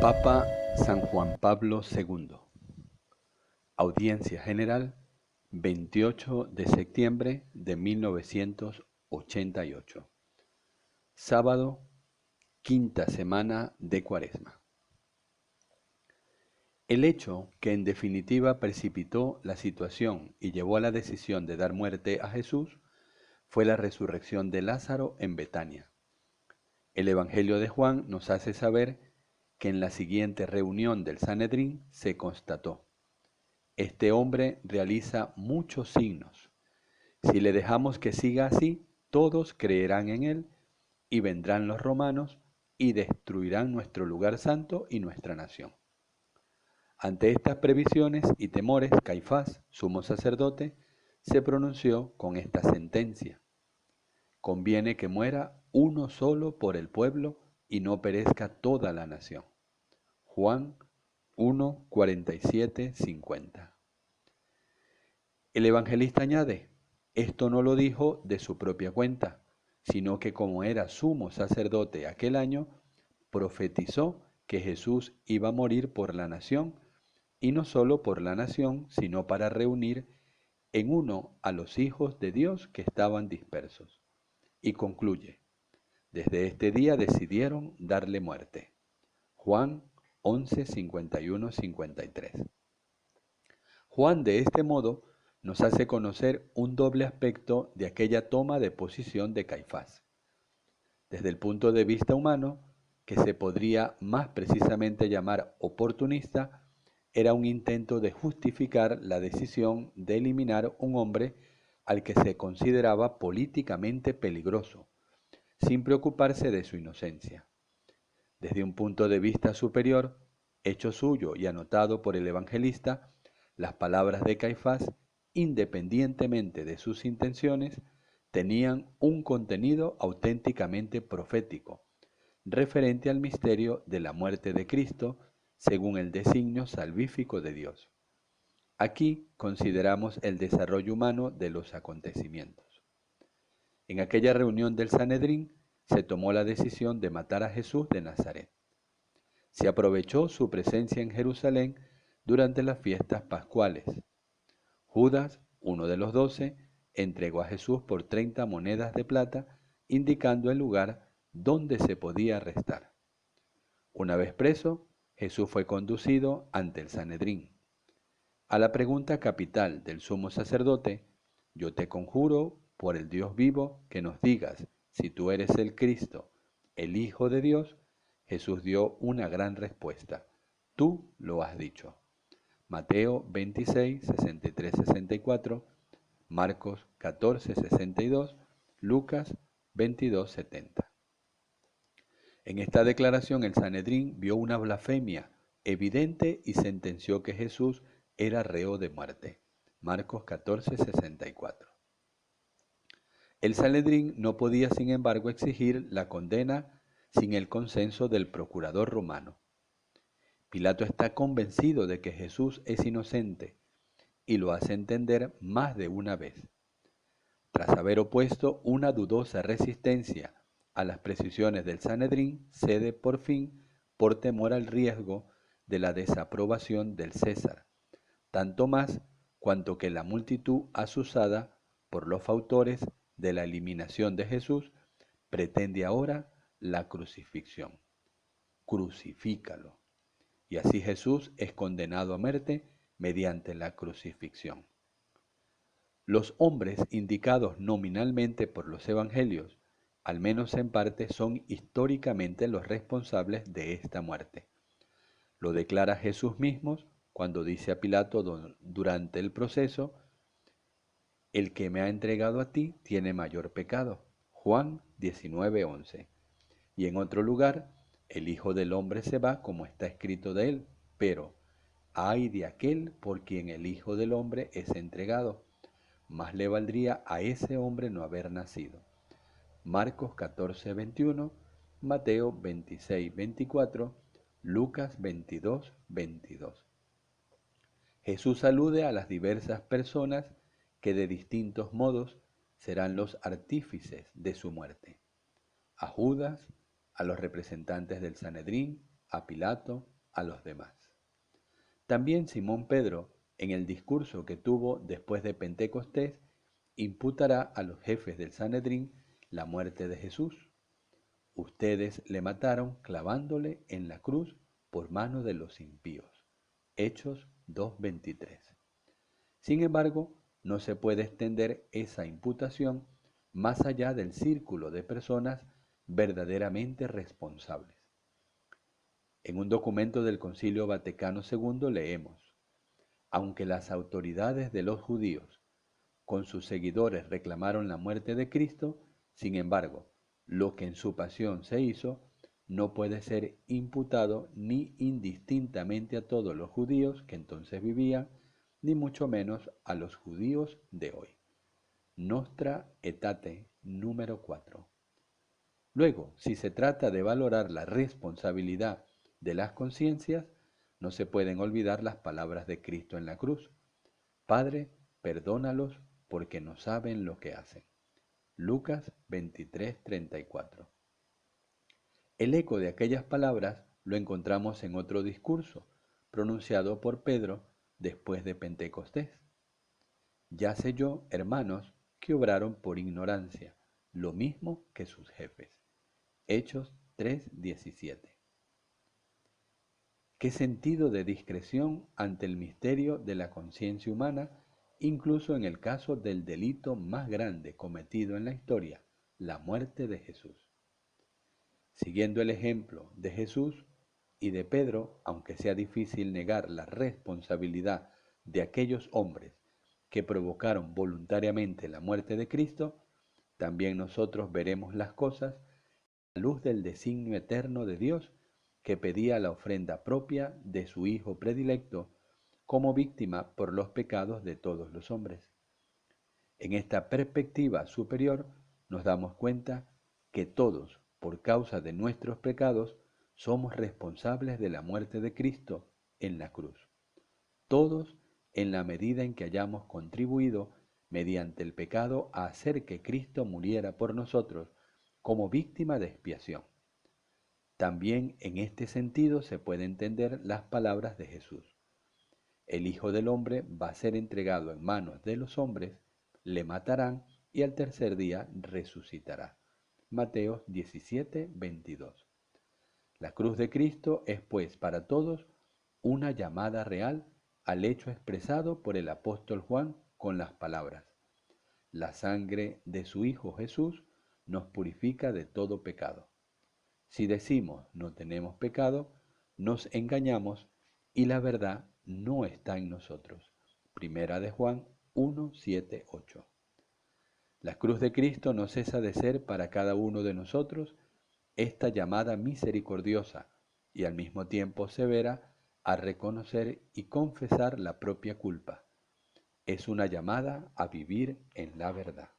Papa San Juan Pablo II. Audiencia General, 28 de septiembre de 1988. Sábado, quinta semana de Cuaresma. El hecho que en definitiva precipitó la situación y llevó a la decisión de dar muerte a Jesús fue la resurrección de Lázaro en Betania. El Evangelio de Juan nos hace saber que en la siguiente reunión del Sanedrín se constató: este hombre realiza muchos signos. Si le dejamos que siga así, todos creerán en él, y vendrán los romanos y destruirán nuestro lugar santo y nuestra nación. Ante estas previsiones y temores, Caifás, sumo sacerdote, se pronunció con esta sentencia: conviene que muera uno solo por el pueblo y no perezca toda la nación. Juan 1, 47, 50. El evangelista añade: esto no lo dijo de su propia cuenta, sino que como era sumo sacerdote aquel año, profetizó que Jesús iba a morir por la nación, y no solo por la nación, sino para reunir en uno a los hijos de Dios que estaban dispersos. Y concluye: desde este día decidieron darle muerte. Juan 11, 51, 53. Juan de este modo nos hace conocer un doble aspecto de aquella toma de posición de Caifás. Desde el punto de vista humano, que se podría más precisamente llamar oportunista, era un intento de justificar la decisión de eliminar un hombre al que se consideraba políticamente peligroso, sin preocuparse de su inocencia. Desde un punto de vista superior, hecho suyo y anotado por el evangelista, las palabras de Caifás, independientemente de sus intenciones, tenían un contenido auténticamente profético, referente al misterio de la muerte de Cristo, según el designio salvífico de Dios. Aquí consideramos el desarrollo humano de los acontecimientos. En aquella reunión del Sanedrín se tomó la decisión de matar a Jesús de Nazaret. Se aprovechó su presencia en Jerusalén durante las fiestas pascuales. Judas, uno de los 12, entregó a Jesús por 30 monedas de plata, indicando el lugar donde se podía arrestar. Una vez preso, Jesús fue conducido ante el Sanedrín. A la pregunta capital del sumo sacerdote: yo te conjuro por el Dios vivo que nos digas si tú eres el Cristo, el Hijo de Dios, Jesús dio una gran respuesta: tú lo has dicho. Mateo 26, 63, 64, Marcos 14, 62, Lucas 22, 70. En esta declaración el Sanedrín vio una blasfemia evidente y sentenció que Jesús era reo de muerte. Marcos 14, 64. El Sanedrín no podía, sin embargo, exigir la condena sin el consenso del procurador romano. Pilato está convencido de que Jesús es inocente y lo hace entender más de una vez. Tras haber opuesto una dudosa resistencia a las precisiones del Sanedrín, cede por fin por temor al riesgo de la desaprobación del César, tanto más cuanto que la multitud asusada por los fautores de la eliminación de Jesús pretende ahora la crucifixión. Crucifícalo. Y así Jesús es condenado a muerte mediante la crucifixión. Los hombres indicados nominalmente por los evangelios, al menos en parte, son históricamente los responsables de esta muerte. Lo declara Jesús mismo cuando dice a Pilato durante el proceso: el que me ha entregado a ti tiene mayor pecado. Juan 19:11. Y en otro lugar: el Hijo del Hombre se va como está escrito de él, pero ay de aquel por quien el Hijo del Hombre es entregado. Más le valdría a ese hombre no haber nacido. Marcos 14:21, Mateo 26:24, Lucas 22:22. Jesús alude a las diversas personas que de distintos modos serán los artífices de su muerte: a Judas, a los representantes del Sanedrín, a Pilato, a los demás. También Simón Pedro, en el discurso que tuvo después de Pentecostés, imputará a los jefes del Sanedrín la muerte de Jesús. Ustedes le mataron clavándole en la cruz por mano de los impíos. Hechos 2:23. Sin embargo, no se puede extender esa imputación más allá del círculo de personas verdaderamente responsables. En un documento del Concilio Vaticano II leemos: aunque las autoridades de los judíos con sus seguidores reclamaron la muerte de Cristo, sin embargo, lo que en su pasión se hizo no puede ser imputado ni indistintamente a todos los judíos que entonces vivían, ni mucho menos a los judíos de hoy. Nostra Aetate número 4. Luego, si se trata de valorar la responsabilidad de las conciencias, no se pueden olvidar las palabras de Cristo en la cruz: Padre, perdónalos porque no saben lo que hacen. Lucas 23:34. El eco de aquellas palabras lo encontramos en otro discurso pronunciado por Pedro después de Pentecostés. Ya sé yo, hermanos, que obraron por ignorancia, lo mismo que sus jefes. Hechos 3:17. ¿Qué sentido de discreción ante el misterio de la conciencia humana, incluso en el caso del delito más grande cometido en la historia, la muerte de Jesús? Siguiendo el ejemplo de Jesús y de Pedro, aunque sea difícil negar la responsabilidad de aquellos hombres que provocaron voluntariamente la muerte de Cristo, también nosotros veremos las cosas a la luz del designio eterno de Dios, que pedía la ofrenda propia de su Hijo predilecto como víctima por los pecados de todos los hombres. En esta perspectiva superior nos damos cuenta que todos, por causa de nuestros pecados, somos responsables de la muerte de Cristo en la cruz. Todos, en la medida en que hayamos contribuido mediante el pecado a hacer que Cristo muriera por nosotros como víctima de expiación. También en este sentido se puede entender las palabras de Jesús: el Hijo del Hombre va a ser entregado en manos de los hombres, le matarán y al tercer día resucitará. Mateo 17:22. La cruz de Cristo es pues para todos una llamada real al hecho expresado por el apóstol Juan con las palabras: la sangre de su Hijo Jesús nos purifica de todo pecado. Si decimos no tenemos pecado, nos engañamos y la verdad no está en nosotros. Primera de Juan 1, 7, 8. La cruz de Cristo no cesa de ser para cada uno de nosotros esta llamada misericordiosa y al mismo tiempo severa a reconocer y confesar la propia culpa. Es una llamada a vivir en la verdad.